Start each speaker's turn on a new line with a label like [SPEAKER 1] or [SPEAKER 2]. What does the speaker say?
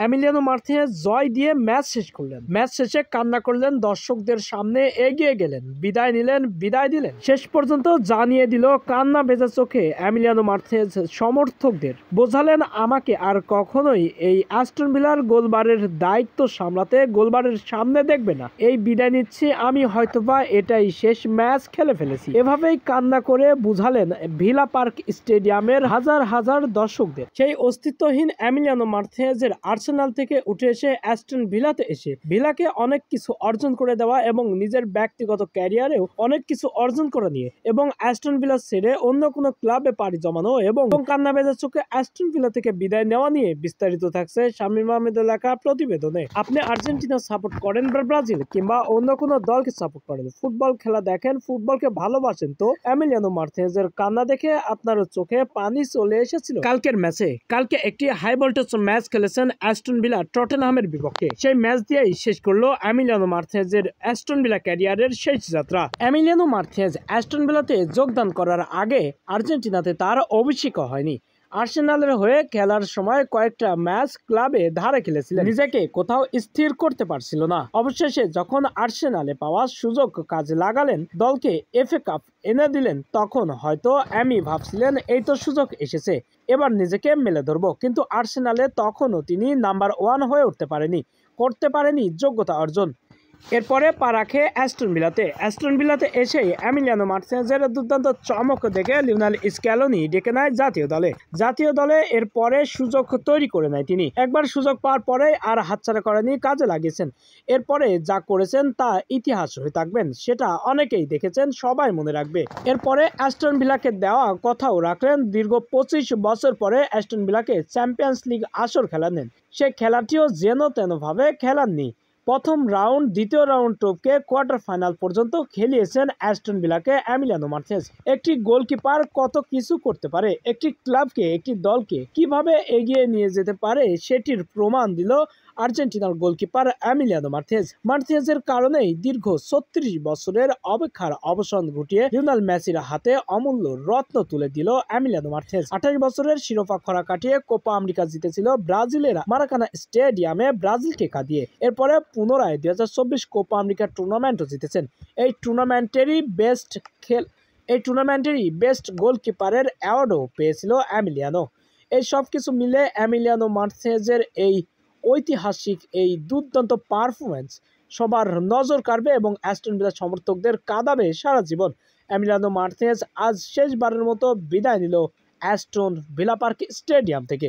[SPEAKER 1] Emiliano Martinez জয় দিয়ে match শেষ করলেন। ম্যাচ শেষে কান্না করলেন, দর্শকদের সামনে এগিয়ে গেলেন, বিদায় নিলেন, বিদায় দিলেন। শেষ পর্যন্ত জানিয়ে দিল কান্না ভেজা চোখে এমিলিয়ানো মার্টিনেজ সমর্থকদের, বোঝালেন আমাকে আর কখনোই এই অ্যাস্টন ভিলার গোলবারের দায়িত্ব সামলাতে গোলবারের সামনে দেখবে না। এই বিদায় নিচ্ছি আমি, হয়তোবা এটাই শেষ ম্যাচ খেলে ফেলেছি। এভাবেই কান্না করে বুঝালেন ভিলা পার্ক স্টেডিয়ামের হাজার হাজার দর্শকদের। সেই অস্তিত্বহীন এমিলিয়ানো মার্টিনেজের আর্সেনাল থেকে উঠে এসে অ্যাস্টন ভিলাতে এসে ভিলাকে অনেক কিছু অর্জন করে দেওয়া এবং নিজের ব্যক্তিগত ক্যারিয়ারেও অনেক কিছু অর্জন করে নিয়ে এবং অ্যাস্টন ভিলা ছেড়ে অন্য কোনো ক্লাবে পাড়ি জমানো এবং কান্না ভেজা চোখে অ্যাস্টন ভিলা থেকে বিদায় নেওয়া নিয়ে বিস্তারিত থাকছে শামীম আহমেদের লেখা প্রতিবেদনে। আপনি আর্জেন্টিনা সাপোর্ট করেন বা ব্রাজিল কিংবা অন্য কোনো দলকে সাপোর্ট করেন, ফুটবল খেলা দেখেন, ফুটবলকে ভালোবাসেন, তো এমিলিয়ানো মার্টিনেজের কান্না দেখে আপনার চোখে পানি চলে এসেছিল। কালকে একটি হাই ভোল্টেজ ম্যাচ খেলেছেন অ্যাস্টন ভিলা টটেনহামের বিপক্ষে। সেই ম্যাচ দিয়েই শেষ করলো এমিলিয়ানো মার্টিনেজের অ্যাস্টন ভিলা ক্যারিয়ারের শেষ যাত্রা। এমিলিয়ানো মার্টিনেজ অ্যাস্টন ভিলাতে যোগদান করার আগে আর্জেন্টিনাতে তার অভিষেক হয়নি। আর্সেনালের হয়ে খেলার সময় কয়েকটা ম্যাচ ক্লাবে ধারে খেলেছিলেন, নিজেকে কোথাও স্থির করতে পারছিল না। অবশেষে যখন আর্সেনালে পাওয়া সুযোগ কাজে লাগালেন, দলকে এফএ কাপ এনে দিলেন, তখন হয়তো এমি ভাবছিলেন এই তো সুযোগ এসেছে, এবার নিজেকে মেলে ধরবো। কিন্তু আর্সেনালে তখনও তিনি নাম্বার 1 হয়ে উঠতে করতে পারেনি যোগ্যতা অর্জন। এরপরে পা রাখে অ্যাস্টন ভিলাতে এসেই এমিলিয়ানো মার্টিনেজের দুর্দান্ত চমক দেখে লিওনেল স্ক্যালোনি ডেকে নেয় জাতীয় দলে এরপরে সুযোগ তৈরি করে নেয় তিনি। একবার সুযোগ পাওয়ার পরে আর হাতছাড়া করেনি, কাজে লাগিয়েছেন। এরপরে যা করেছেন তা ইতিহাস হয়ে থাকবেন, সেটা অনেকেই দেখেছেন, সবাই মনে রাখবে। এরপরে অ্যাস্টন ভিলাকে দেওয়া কথাও রাখলেন, দীর্ঘ 25 বছর পরে অ্যাস্টন ভিলাকে চ্যাম্পিয়ন্স লিগ আসর খেলা নেন। সে খেলাটিও যেন তেন ভাবে খেলাননি। প্রথম রাউন্ড, দ্বিতীয় রাউন্ড টপকে কোয়ার্টার ফাইনাল পর্যন্ত খেলিয়েছেন অ্যাস্টন ভিলাকে এমিলিয়ানো মার্টিনেজ। একটি গোলকিপার কত কিছু করতে পারে, একটি ক্লাবকে, একটি দলকে কিভাবে এগিয়ে নিয়ে যেতে পারে, সেটির প্রমাণ দিল আর্জেন্টিনার গোলকিপার এমিলিয়ানো মার্টিনেজের কারণেই দীর্ঘ 36 বছরের অপেক্ষার অবসান ঘটিয়ে লিওনেল মেসির হাতে অমূল্য রত্ন তুলে দিল এমিলিয়ানো মার্টিনেজ। 28 বছরের শিরোপা খরা কাটিয়ে কোপা আমেরিকা জিতেছিল ব্রাজিলের মারাকানা স্টেডিয়ামে ব্রাজিলকে কাঁদিয়ে। এরপরে পুনরায় 2024 কোপা আমেরিকা টুর্নামেন্টও জিতেছেন। এই টুর্নামেন্টেরই বেস্ট গোলকিপারের অ্যাওয়ার্ডও পেয়েছিল এমিলিয়ানো। এই সব কিছু মিলে এমিলিয়ানো মার্টিনেজের এই ঐতিহাসিক, এই দুর্দান্ত পারফরমেন্স সবার নজর কাড়বে এবং অ্যাস্টন ভিলা সমর্থকদের কাঁদাবে সারা জীবন। এমিলিয়ানো মার্টিনেজ আজ শেষবারের মতো বিদায় নিল অ্যাস্টন ভিলা পার্ক স্টেডিয়াম থেকে।